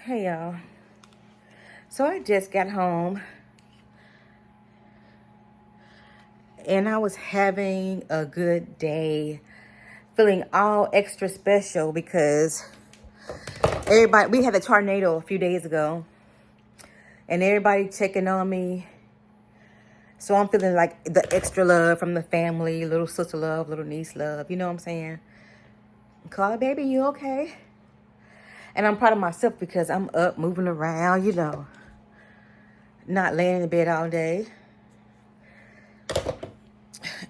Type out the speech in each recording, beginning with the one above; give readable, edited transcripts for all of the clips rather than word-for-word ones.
Hey y'all. So I just got home and I was having a good day, feeling all extra special because we had a tornado a few days ago and everybody checking on me. So I'm feeling like the extra love from the family, little sister love, little niece love, you know what I'm saying? Call baby, you okay? And I'm proud of myself because I'm up, moving around, not laying in bed all day.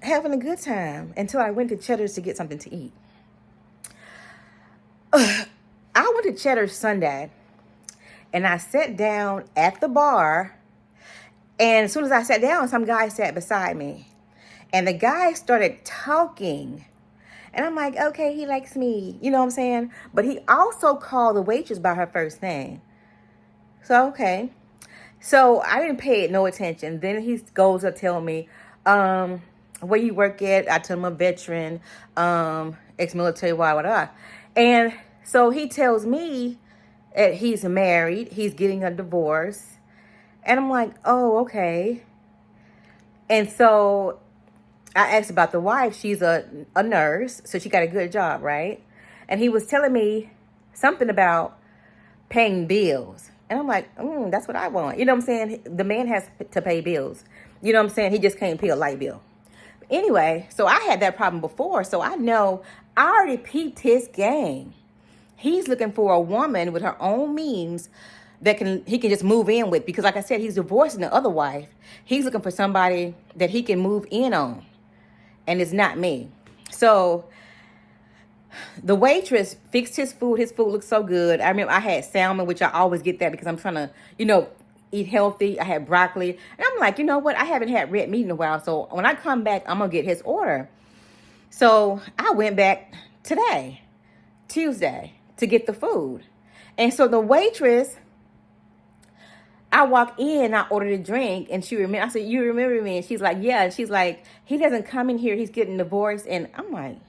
Having a good time until I went to Cheddars to get something to eat. I went to Cheddars Sunday and I sat down at the bar, and as soon as I sat down, some guy sat beside me and the guy started talking, and I'm like, okay, he likes me, you know what I'm saying? But he also called the waitress by her first name. So okay, so I didn't pay it no attention. Then he goes to tell me, where you work at. I tell him a veteran, ex-military, whatever. And so he tells me that he's married, he's getting a divorce. And I'm like, oh, okay. And so I asked about the wife. She's a nurse, so she got a good job, right? And he was telling me something about paying bills. And I'm like, that's what I want. You know what I'm saying? The man has to pay bills. You know what I'm saying? He just can't pay a light bill. Anyway, so I had that problem before. So I know I already peeped his game. He's looking for a woman with her own means that he can just move in with. Because like I said, he's divorcing the other wife. He's looking for somebody that he can move in on. And it's not me. So the waitress fixed his food. His food looked so good. I remember I had salmon, which I always get that because I'm trying to, eat healthy. I had broccoli. And I'm like, you know what? I haven't had red meat in a while. So when I come back, I'm going to get his order. So I went back today, Tuesday, to get the food. And so the waitress, I walk in, I ordered a drink, and I said, you remember me? And she's like, yeah. And she's like, he doesn't come in here. He's getting divorced. And I'm like,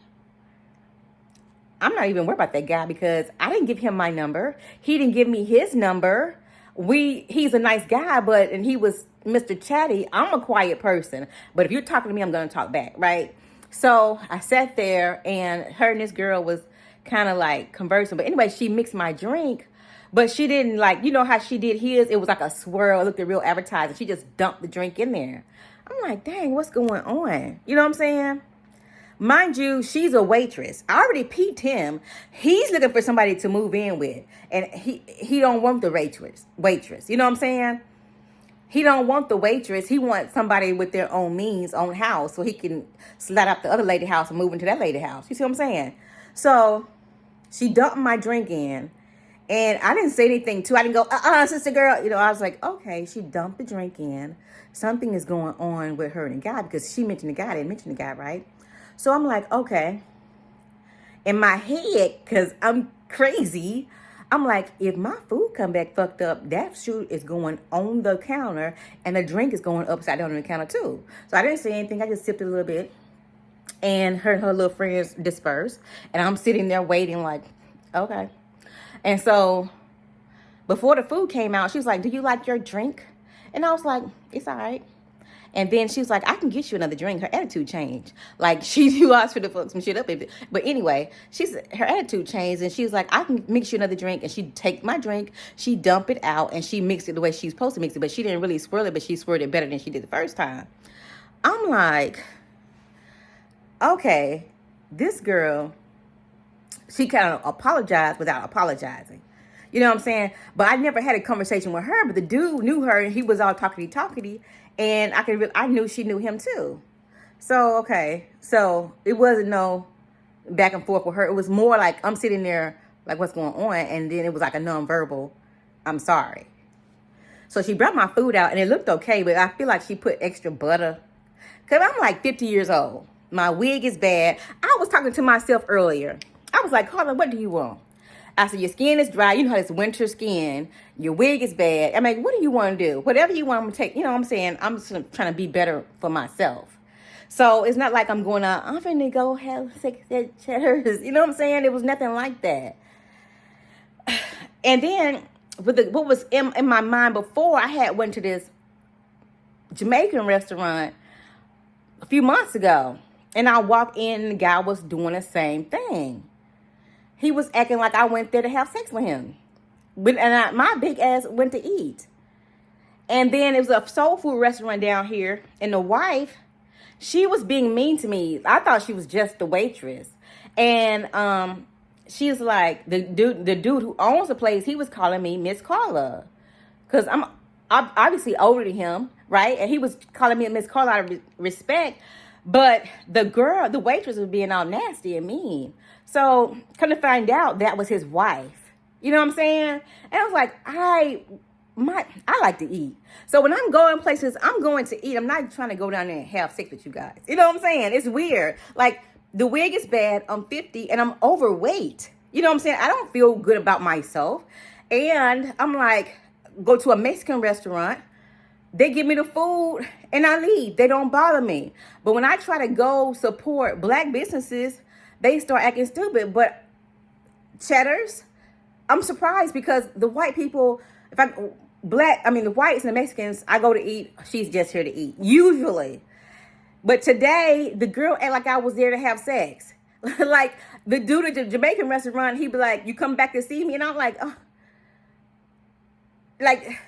I'm not even worried about that guy because I didn't give him my number. He didn't give me his number. He's a nice guy, and he was Mr. Chatty. I'm a quiet person, but if you're talking to me, I'm going to talk back, right? So I sat there, and her and this girl was kind of like conversing. But anyway, she mixed my drink, but she didn't how she did his. It was like a swirl. It looked real advertising. She just dumped the drink in there. I'm like, dang, what's going on? You know what I'm saying? Mind you, she's a waitress. I already peeped him. He's looking for somebody to move in with. And he don't want the waitress. You know what I'm saying? He don't want the waitress. He wants somebody with their own means, own house, so he can slide up the other lady house and move into that lady house. You see what I'm saying? So she dumped my drink in. And I didn't say anything too. I didn't go, sister girl. I was like, okay, she dumped the drink in. Something is going on with her and the guy because she mentioned the guy. I didn't mention the guy, right? So I'm like, okay. In my head, because I'm crazy, I'm like, if my food come back fucked up, that shoe is going on the counter and the drink is going upside down on the counter too. So I didn't say anything. I just sipped a little bit. And her and her little friends dispersed. And I'm sitting there waiting like, okay. And so before the food came out, she was like, do you like your drink? And I was like, it's all right. And then she was like, I can get you another drink. Her attitude changed. Like, she knew I was for to fuck some shit up. But anyway, her attitude changed. And she was like, I can mix you another drink. And she'd take my drink. She dump it out. And she mixed it the way she's supposed to mix it. But she didn't really swirl it. But she swirled it better than she did the first time. I'm like, okay, this girl, she kind of apologized without apologizing. You know what I'm saying? But I never had a conversation with her. But the dude knew her. And he was all talkity. And I knew she knew him too. So, okay. So it wasn't no back and forth with her. It was more like I'm sitting there like, what's going on? And then it was like a nonverbal, I'm sorry. So she brought my food out and it looked okay, but I feel like she put extra butter. Because I'm like 50 years old. My wig is bad. I was talking to myself earlier. I was like, Carla, what do you want? I said, your skin is dry. You know how it's winter skin. Your wig is bad. I'm like, what do you want to do? Whatever you want to take. You know what I'm saying? I'm just trying to be better for myself. So it's not like I'm going out, I'm finna go have sex at Cheddars. You know what I'm saying? It was nothing like that. And then what was in my mind before, I had went to this Jamaican restaurant a few months ago, and I walked in and the guy was doing the same thing. He was acting like I went there to have sex with him. My big ass went to eat. And then it was a soul food restaurant down here, and the wife, she was being mean to me. I thought she was just the waitress. And she's like, the dude who owns the place, he was calling me Miss Carla. Because I'm obviously older than him, right? And he was calling me Miss Carla out of respect. But the waitress was being all nasty and mean. So, come to find out, that was his wife. You know what I'm saying? And I was like, I like to eat. So when I'm going places, I'm going to eat. I'm not trying to go down there and have sex with you guys. You know what I'm saying? It's weird. Like, the wig is bad. I'm 50 and I'm overweight. You know what I'm saying? I don't feel good about myself. And I'm like, go to a Mexican restaurant. They give me the food and I leave. They don't bother me. But when I try to go support black businesses, they start acting stupid. But Cheddars, I'm surprised because the white people, the whites and the Mexicans, I go to eat, she's just here to eat, usually. But today, the girl act like I was there to have sex. Like, the dude at the Jamaican restaurant, he'd be like, you come back to see me? And I'm like, oh. Like,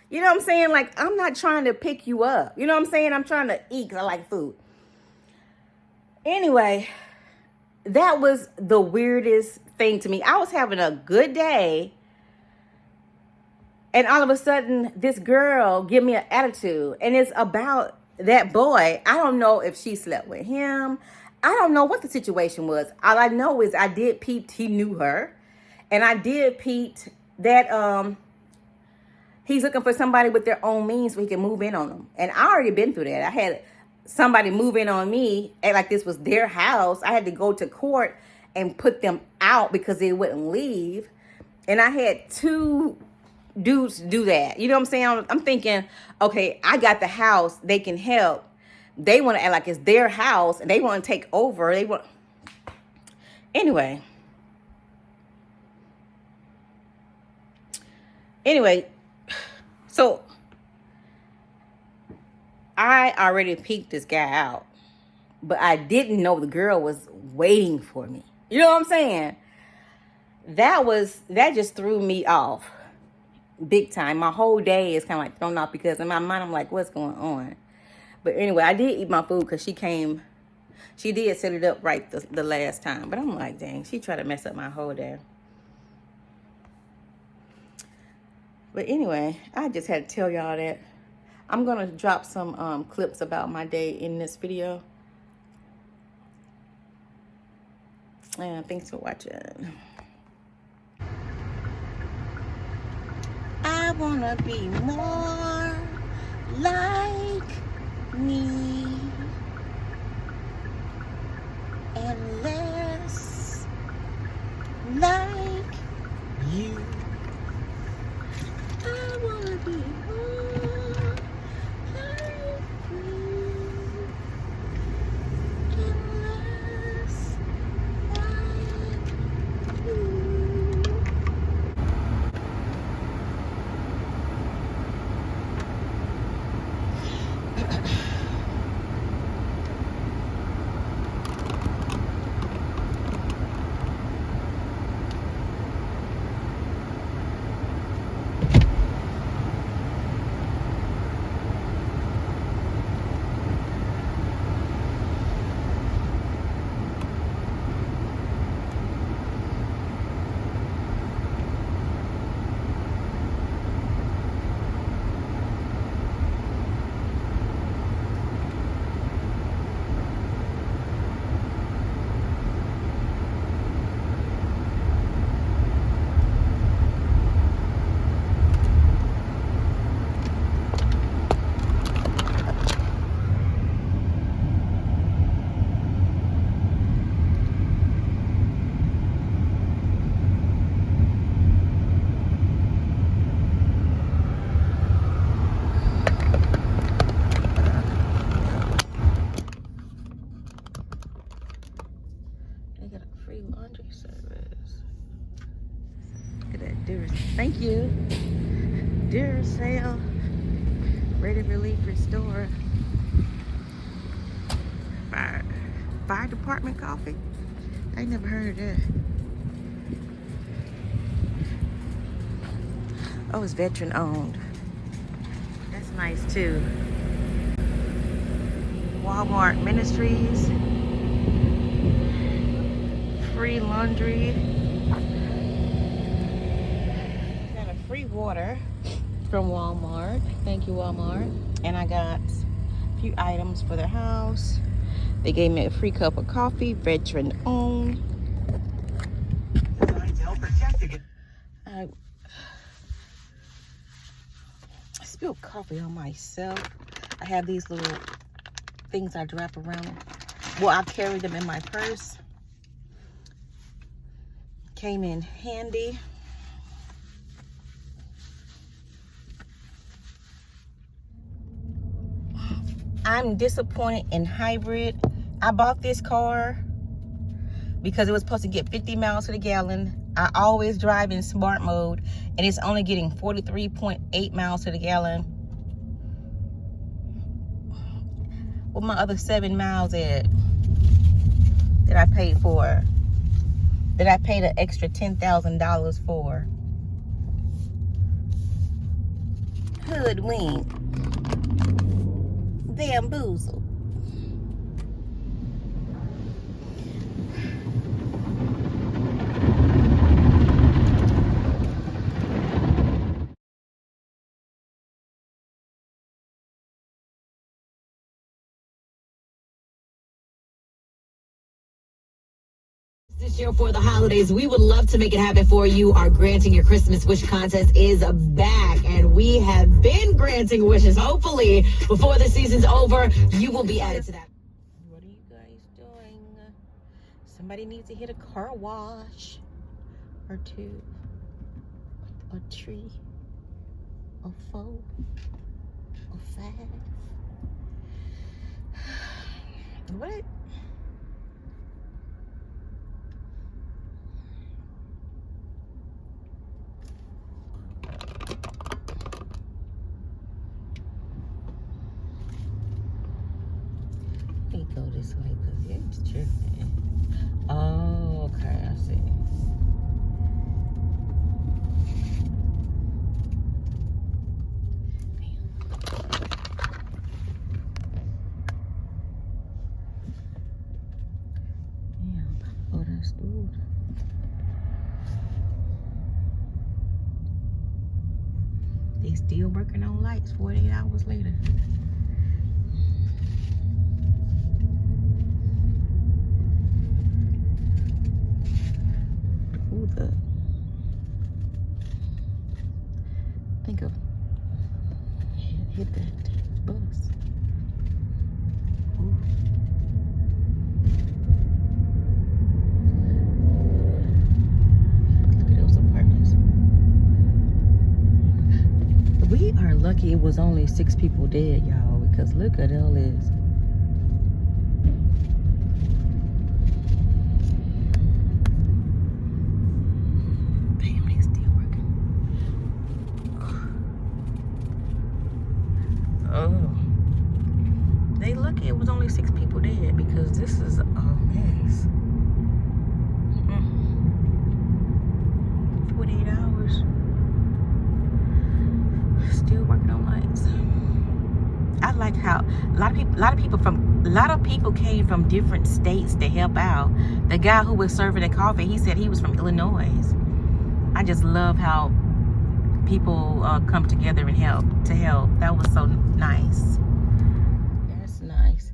you know what I'm saying? Like, I'm not trying to pick you up. You know what I'm saying? I'm trying to eat because I like food. Anyway, that was the weirdest thing to me. I was having a good day, and all of a sudden, this girl give me an attitude, and it's about that boy. I don't know if she slept with him. I don't know what the situation was. All I know is I did peep he knew her, and I did peep that he's looking for somebody with their own means so he can move in on them. And I already been through that. I had somebody move in on me, act like this was their house. I had to go to court and put them out because they wouldn't leave. And I had 2 dudes do that. You know what I'm saying? I'm thinking, okay, I got the house. They can help. They want to act like it's their house and they want to take over. Anyway, so I already peeked this guy out, but I didn't know the girl was waiting for me. You know what I'm saying? That just threw me off big time. My whole day is kind of like thrown off because in my mind I'm like, what's going on? But anyway, I did eat my food because she did set it up right the last time. But I'm like, dang, she tried to mess up my whole day. But anyway, I just had to tell y'all that. I'm going to drop some clips about my day in this video. And thanks for watching. I want to be more like me and less like you. I want to be more like you and less like you. to Duracell Ready Relief Restore Fire Department coffee. I ain't never heard of that. Oh, it's veteran owned. That's nice too. Walmart Ministries. Free laundry. Got a free water from Walmart. Thank you, Walmart. And I got a few items for the house. They gave me a free cup of coffee, veteran owned. I spilled coffee on myself. I have these little things I wrap around. Well, I carry them in my purse. Came in handy. I'm disappointed in hybrid. I bought this car because it was supposed to get 50 miles to the gallon. I always drive in smart mode, and it's only getting 43.8 miles to the gallon. What my other 7 miles at that I paid for? That I paid an extra $10,000 for. Hoodwink. Bamboozle. This year for the holidays, we would love to make it happen for you. Our Granting Your Christmas Wish contest is back, and we have been granting wishes. Hopefully, before the season's over, you will be added to that. What are you guys doing? Somebody needs to hit a car wash or two, or three, or four, or five. What? Let me go this way because it's tripping. Oh, okay, I see. Damn. Oh, that's good. They still working on lights 48 hours later. Think of hit that bus. Ooh. Look at those apartments. We are lucky it was only 6 people dead, y'all, because look at all this. Oh, they lucky it was only 6 people dead because this is a mess. 48 hours. Still working on lights. I like how a lot of people came from different states to help out. The guy who was serving the coffee, he said he was from Illinois. I just love how people come together and help. That was so nice. That's nice.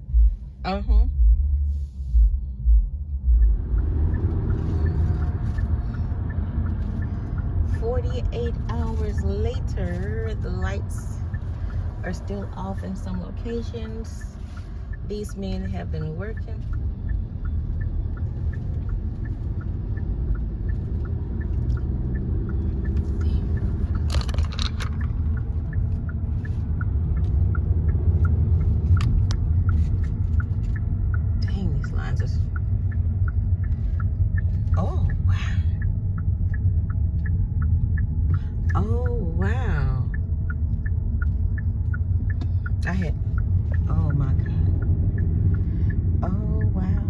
48 hours later, the lights are still off in some locations. These men have been working. Oh, wow. I had, oh my God. Oh, wow.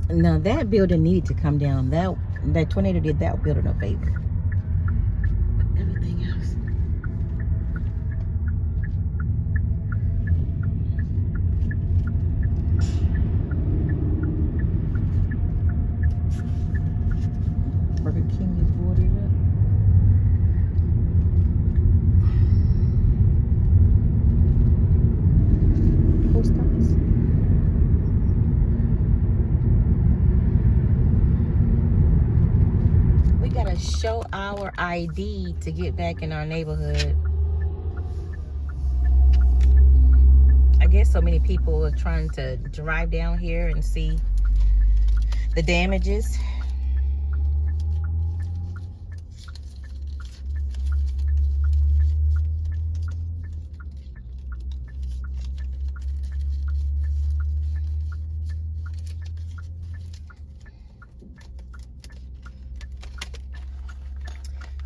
Now that building needed to come down. That tornado did that building a favor. But everything else. Burger King is boarded up. Post office. We gotta show our ID to get back in our neighborhood. I guess so many people are trying to drive down here and see the damages.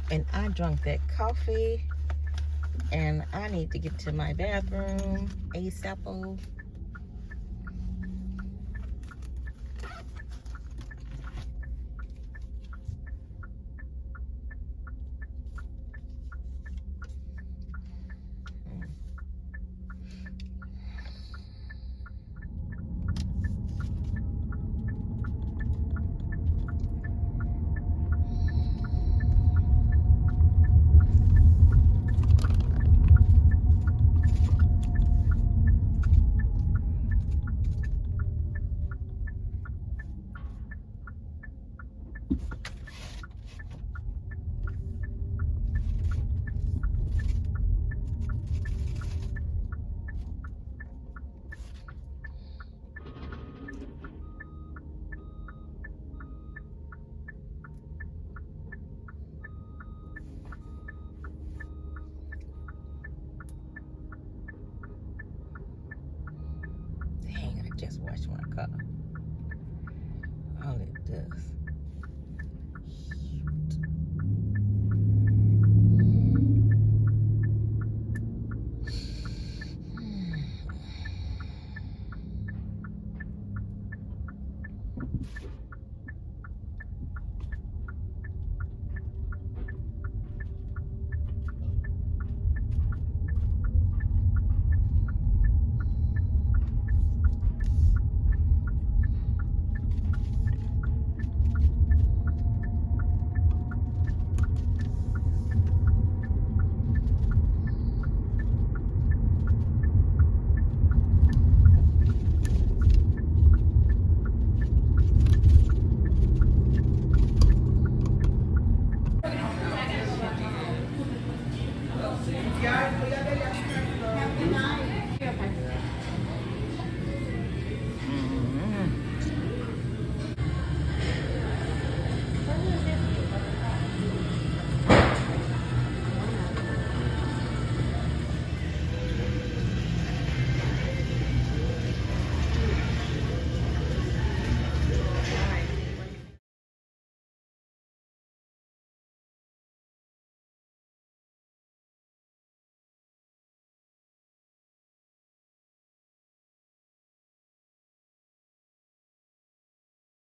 And I drank that coffee, and I need to get to my bathroom ASAP. Dang, I just washed my car. All it does. Shoot.